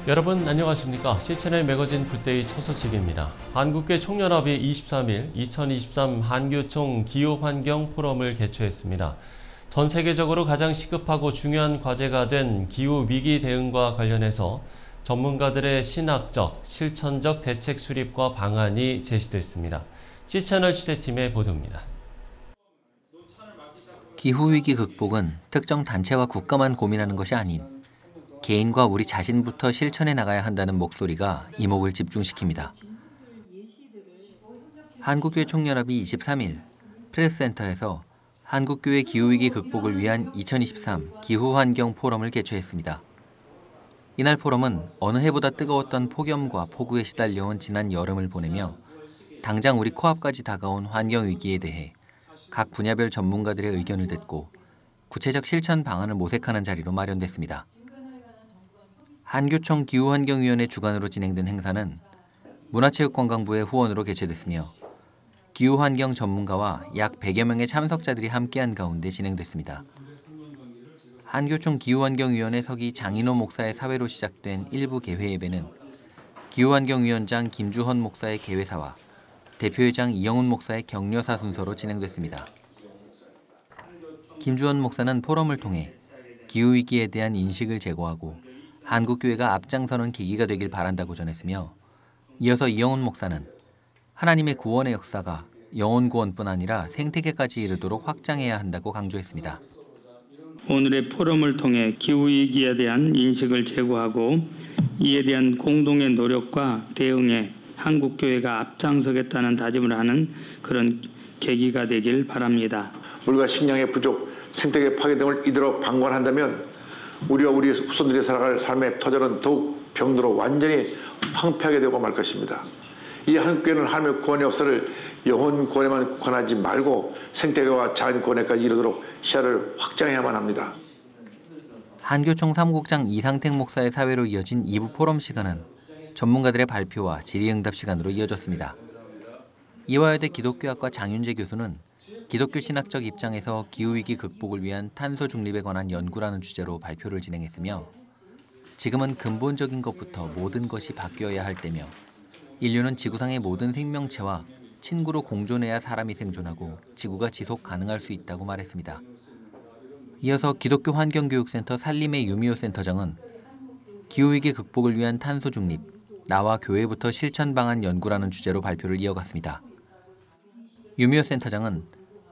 여러분 안녕하십니까? C채널 매거진 굿데이 첫 소식입니다. 한국교 총연합이 23일 2023 한교총 기후환경 포럼을 개최했습니다. 전 세계적으로 가장 시급하고 중요한 과제가 된 기후위기 대응과 관련해서 전문가들의 신학적, 실천적 대책 수립과 방안이 제시됐습니다. C채널 취재팀의 보도입니다. 기후위기 극복은 특정 단체와 국가만 고민하는 것이 아닌 개인과 우리 자신부터 실천해 나가야 한다는 목소리가 이목을 집중시킵니다. 한국교회 총연합이 23일 프레스센터에서 한국교회 기후위기 극복을 위한 2023 기후환경 포럼을 개최했습니다. 이날 포럼은 어느 해보다 뜨거웠던 폭염과 폭우에 시달려온 지난 여름을 보내며 당장 우리 코앞까지 다가온 환경위기에 대해 각 분야별 전문가들의 의견을 듣고 구체적 실천 방안을 모색하는 자리로 마련됐습니다. 한교총 기후환경위원회 주관으로 진행된 행사는 문화체육관광부의 후원으로 개최됐으며 기후환경 전문가와 약 100여 명의 참석자들이 함께한 가운데 진행됐습니다. 한교총 기후환경위원회 서기 장인호 목사의 사회로 시작된 일부 개회 예배는 기후환경위원장 김주헌 목사의 개회사와 대표회장 이영훈 목사의 격려사 순서로 진행됐습니다. 김주헌 목사는 포럼을 통해 기후위기에 대한 인식을 제고하고 한국교회가 앞장서는 계기가 되길 바란다고 전했으며 이어서 이영훈 목사는 하나님의 구원의 역사가 영혼 구원뿐 아니라 생태계까지 이르도록 확장해야 한다고 강조했습니다. 오늘의 포럼을 통해 기후위기에 대한 인식을 제고하고 이에 대한 공동의 노력과 대응에 한국교회가 앞장서겠다는 다짐을 하는 그런 계기가 되길 바랍니다. 물과 식량의 부족, 생태계 파괴 등을 이대로 방관한다면 우리와 우리 후손들이 살아갈 삶의 터전은 더욱 병들어 완전히 황폐하게 되고 말 것입니다. 이 한국교회는 하나님의 구원의 역사를 영혼 구원에만 국한하지 말고 생태계와 자연 구원에까지 이르도록 시야를 확장해야만 합니다. 한교총 사무국장 이상택 목사의 사회로 이어진 2부 포럼 시간은 전문가들의 발표와 질의응답 시간으로 이어졌습니다. 이화여대 기독교학과 장윤재 교수는 기독교 신학적 입장에서 기후위기 극복을 위한 탄소 중립에 관한 연구라는 주제로 발표를 진행했으며 지금은 근본적인 것부터 모든 것이 바뀌어야 할 때며 인류는 지구상의 모든 생명체와 친구로 공존해야 사람이 생존하고 지구가 지속 가능할 수 있다고 말했습니다. 이어서 기독교 환경교육센터 살림의 유미호 센터장은 기후위기 극복을 위한 탄소 중립, 나와 교회부터 실천 방안 연구라는 주제로 발표를 이어갔습니다. 유미호 센터장은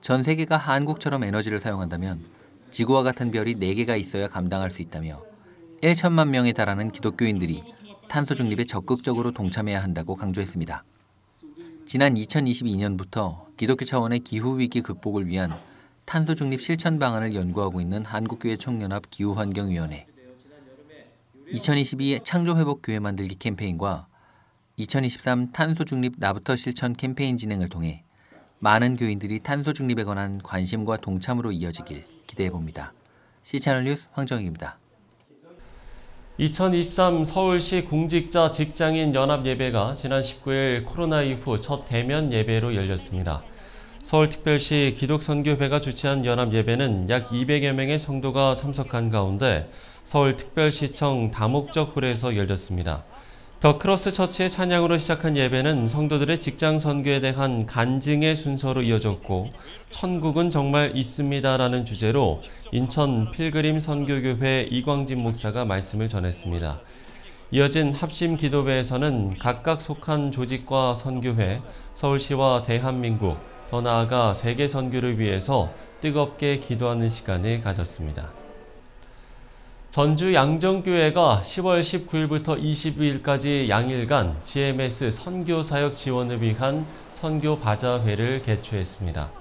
전 세계가 한국처럼 에너지를 사용한다면 지구와 같은 별이 4개가 있어야 감당할 수 있다며 1천만 명에 달하는 기독교인들이 탄소 중립에 적극적으로 동참해야 한다고 강조했습니다. 지난 2022년부터 기독교 차원의 기후위기 극복을 위한 탄소 중립 실천 방안을 연구하고 있는 한국교회 총연합 기후환경위원회, 2022 창조회복교회 만들기 캠페인과 2023 탄소 중립 나부터 실천 캠페인 진행을 통해 많은 교인들이 탄소 중립에 관한 관심과 동참으로 이어지길 기대해봅니다. C채널 뉴스 황정익입니다. 2023 서울시 공직자 직장인 연합 예배가 지난 19일 코로나 이후 첫 대면 예배로 열렸습니다. 서울특별시 기독선교회가 주최한 연합 예배는 약 200여 명의 성도가 참석한 가운데 서울특별시청 다목적 홀에서 열렸습니다. 더 크로스 처치의 찬양으로 시작한 예배는 성도들의 직장 선교에 대한 간증의 순서로 이어졌고 천국은 정말 있습니다라는 주제로 인천 필그림 선교교회 이광진 목사가 말씀을 전했습니다. 이어진 합심 기도회에서는 각각 속한 조직과 선교회, 서울시와 대한민국, 더 나아가 세계 선교를 위해서 뜨겁게 기도하는 시간을 가졌습니다. 전주 양정교회가 10월 19일부터 22일까지 양일간 GMS 선교사역 지원을 위한 선교바자회를 개최했습니다.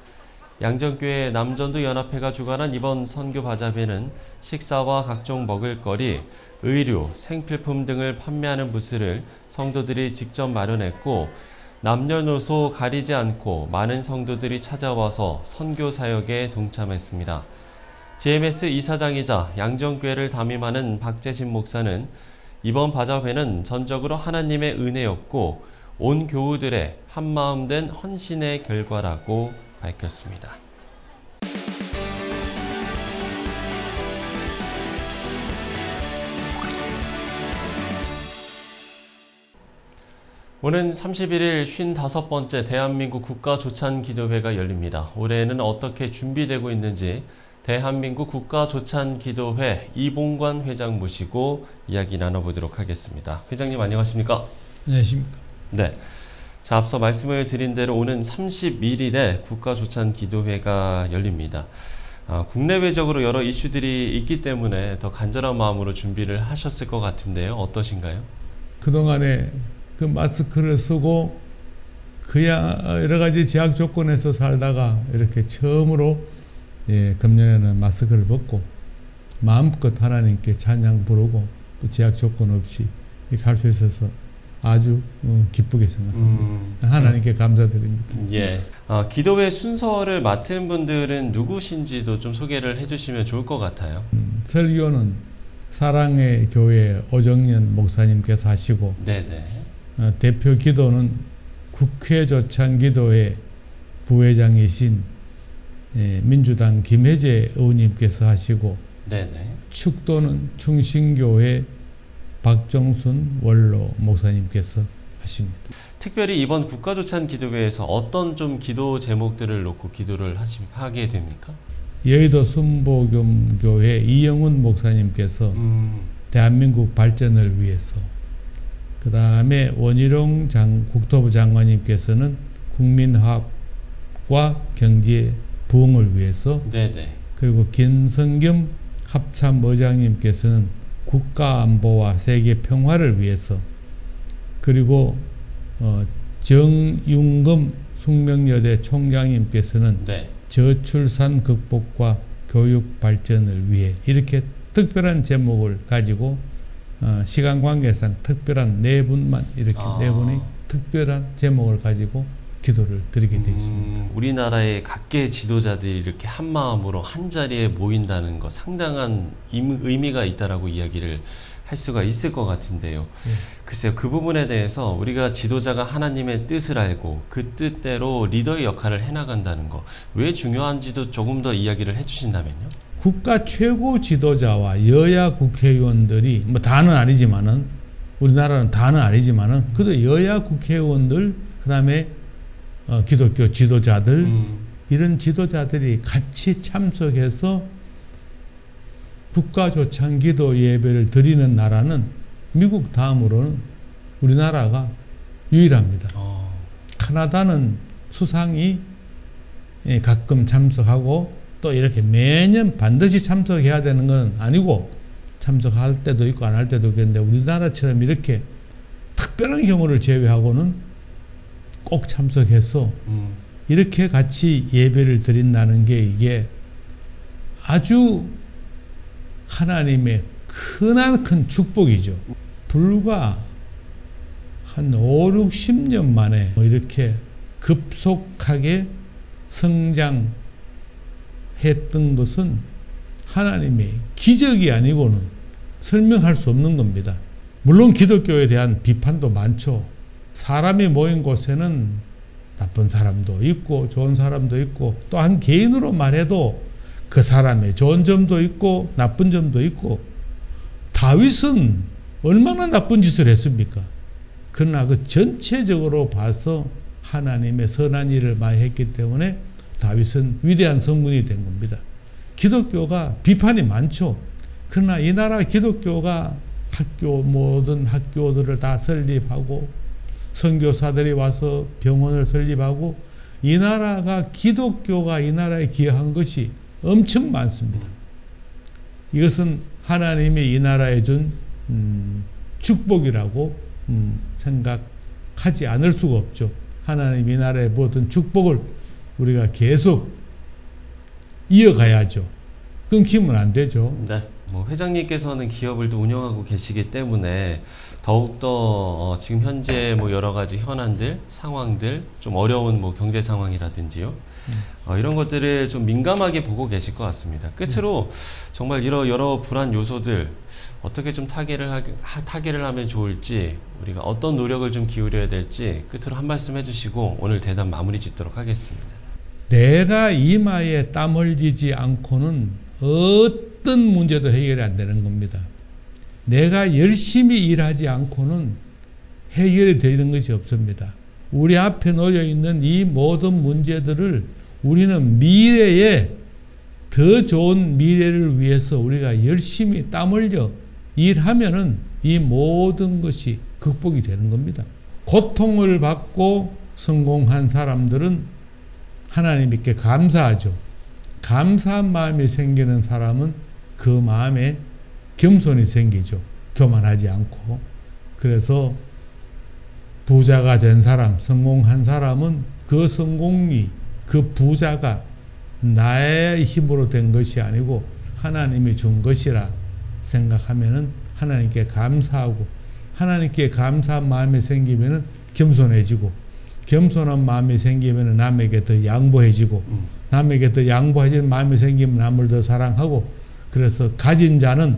양정교회 남전도 연합회가 주관한 이번 선교바자회는 식사와 각종 먹을거리, 의류, 생필품 등을 판매하는 부스를 성도들이 직접 마련했고 남녀노소 가리지 않고 많은 성도들이 찾아와서 선교사역에 동참했습니다. GMS 이사장이자 양정교회를 담임하는 박재신 목사는 이번 바자회는 전적으로 하나님의 은혜였고 온 교우들의 한마음 된 헌신의 결과라고 밝혔습니다. 오는 31일 55번째 대한민국 국가조찬기도회가 열립니다. 올해는 어떻게 준비되고 있는지 대한민국 국가조찬기도회 이봉관 회장 모시고 이야기 나눠보도록 하겠습니다. 회장님 안녕하십니까? 안녕하십니까? 네. 자, 앞서 말씀을 드린 대로 오는 31일에 국가조찬기도회가 열립니다. 국내외적으로 여러 이슈들이 있기 때문에 더 간절한 마음으로 준비를 하셨을 것 같은데요. 어떠신가요? 그동안에 그 마스크를 쓰고 여러 가지 제약 조건에서 살다가 이렇게 처음으로 금년에는 마스크를 벗고 마음껏 하나님께 찬양 부르고 또 제약 조건 없이 이렇게 할 수 있어서 아주 기쁘게 생각합니다. 하나님께 감사드립니다. 예. 기도회 순서를 맡은 분들은 누구신지도 좀 소개를 해주시면 좋을 것 같아요. 설교는 사랑의 교회 오정연 목사님께서 하시고, 네네. 대표 기도는 국회조찬기도회 부회장이신 민주당 김혜재 의원님께서 하시고, 네네. 축도는 충신교회 박정순 원로 목사님께서 하십니다. 특별히 이번 국가조찬기도회에서 어떤 좀 기도 제목들을 놓고 기도를 하게 됩니까? 여의도 순복음교회 이영훈 목사님께서 대한민국 발전을 위해서, 그 다음에 원희룡 국토부 장관님께서는 국민화합과 경제 부흥을 위해서, 네네. 그리고 김성겸 합참의장님께서는 국가 안보와 세계 평화를 위해서, 그리고 정윤금 숙명여대 총장님께서는 네. 저출산 극복과 교육 발전을 위해, 이렇게 특별한 제목을 가지고 시간 관계상 특별한 네 분만 이렇게 네 분이 특별한 제목을 가지고 기도를 드리게 되어 있습니다. 우리나라의 각계 지도자들이 이렇게 한 마음으로 한 자리에 모인다는 거 상당한 의미가 있다라고 이야기를 할 수가 있을 것 같은데요. 글쎄요, 그 부분에 대해서 우리가 지도자가 하나님의 뜻을 알고 그 뜻대로 리더의 역할을 해나간다는 거 왜 중요한지도 조금 더 이야기를 해주신다면요. 국가 최고 지도자와 여야 국회의원들이 뭐 다는 아니지만은, 우리나라는 다는 아니지만은 그래도 여야 국회의원들, 그다음에 기독교 지도자들, 이런 지도자들이 같이 참석해서 국가조찬기도 예배를 드리는 나라는 미국 다음으로는 우리나라가 유일합니다. 캐나다는 수상이 가끔 참석하고 또 이렇게 매년 반드시 참석해야 되는 건 아니고 참석할 때도 있고 안 할 때도 있겠는데, 우리나라처럼 이렇게 특별한 경우를 제외하고는 꼭 참석해서 이렇게 같이 예배를 드린다는 게, 이게 아주 하나님의 큰 축복이죠. 불과 한 5, 60년 만에 이렇게 급속하게 성장했던 것은 하나님의 기적이 아니고는 설명할 수 없는 겁니다. 물론 기독교에 대한 비판도 많죠. 사람이 모인 곳에는 나쁜 사람도 있고 좋은 사람도 있고, 또 한 개인으로 말해도 그 사람의 좋은 점도 있고 나쁜 점도 있고, 다윗은 얼마나 나쁜 짓을 했습니까? 그러나 그 전체적으로 봐서 하나님의 선한 일을 많이 했기 때문에 다윗은 위대한 성군이 된 겁니다. 기독교가 비판이 많죠. 그러나 이 나라 기독교가 모든 학교들을 다 설립하고 선교사들이 와서 병원을 설립하고, 이 나라가 기독교가 이 나라에 기여한 것이 엄청 많습니다. 이것은 하나님이 이 나라에 준 축복이라고 생각하지 않을 수가 없죠. 하나님이 이 나라에 모든 축복을 우리가 계속 이어가야죠. 끊기면 안 되죠. 네. 회장님께서는 기업을 또 운영하고 계시기 때문에 더욱더 지금 현재 여러 가지 현안들, 상황들, 좀 어려운 경제 상황이라든지요. 이런 것들을 좀 민감하게 보고 계실 것 같습니다. 끝으로 정말 여러 불안 요소들 어떻게 좀 타개를 하면 좋을지, 우리가 어떤 노력을 좀 기울여야 될지 끝으로 한 말씀 해주시고 오늘 대담 마무리 짓도록 하겠습니다. 내가 이마에 땀 흘리지 않고는 어떤 문제도 해결이 안 되는 겁니다. 내가 열심히 일하지 않고는 해결이 되는 것이 없습니다. 우리 앞에 놓여 있는 이 모든 문제들을 우리는 미래에 더 좋은 미래를 위해서 우리가 열심히 땀 흘려 일하면은 이 모든 것이 극복이 되는 겁니다. 고통을 받고 성공한 사람들은 하나님께 감사하죠. 감사한 마음이 생기는 사람은 그 마음에 겸손이 생기죠. 교만하지 않고. 그래서 부자가 된 사람, 성공한 사람은 그 성공이, 그 부자가 나의 힘으로 된 것이 아니고 하나님이 준 것이라 생각하면은 하나님께 감사하고, 하나님께 감사한 마음이 생기면은 겸손해지고, 겸손한 마음이 생기면은 남에게 더 양보해지고, 남에게 더 양보해지는 마음이 생기면 남을 더 사랑하고, 그래서 가진 자는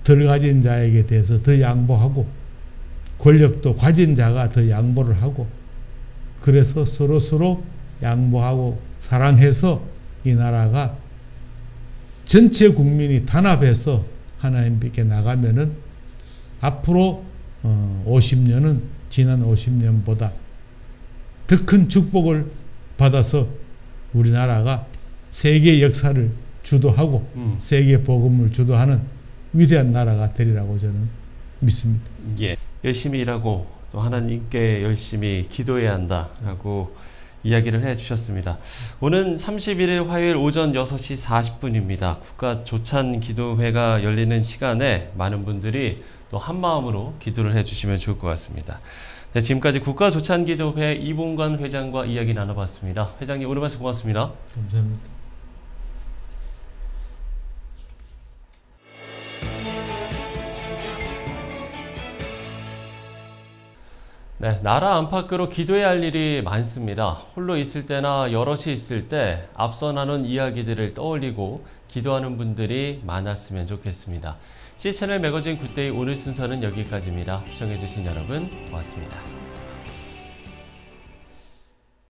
덜 가진 자에게 대해서 더 양보하고, 권력도 가진 자가 더 양보를 하고, 그래서 서로 양보하고 사랑해서 이 나라가 전체 국민이 단합해서 하나님께 나가면은 앞으로 50년은 지난 50년보다 더 큰 축복을 받아서 우리나라가 세계 역사를 주도하고 세계 복음을 주도하는 위대한 나라가 되리라고 저는 믿습니다. 예, 열심히 일하고 또 하나님께 열심히 기도해야 한다라고 이야기를 해주셨습니다. 오는 31일 화요일 오전 6시 40분입니다. 국가조찬 기도회가 열리는 시간에 많은 분들이 또 한마음으로 기도를 해주시면 좋을 것 같습니다. 네, 지금까지 국가조찬기도회 이봉관 회장과 이야기 나눠봤습니다. 회장님, 오늘 말씀 고맙습니다. 감사합니다. 네, 나라 안팎으로 기도해야 할 일이 많습니다. 홀로 있을 때나 여럿이 있을 때 앞서 나눈 이야기들을 떠올리고 기도하는 분들이 많았으면 좋겠습니다. C채널 매거진 굿데이 오늘 순서는 여기까지입니다. 시청해주신 여러분 고맙습니다.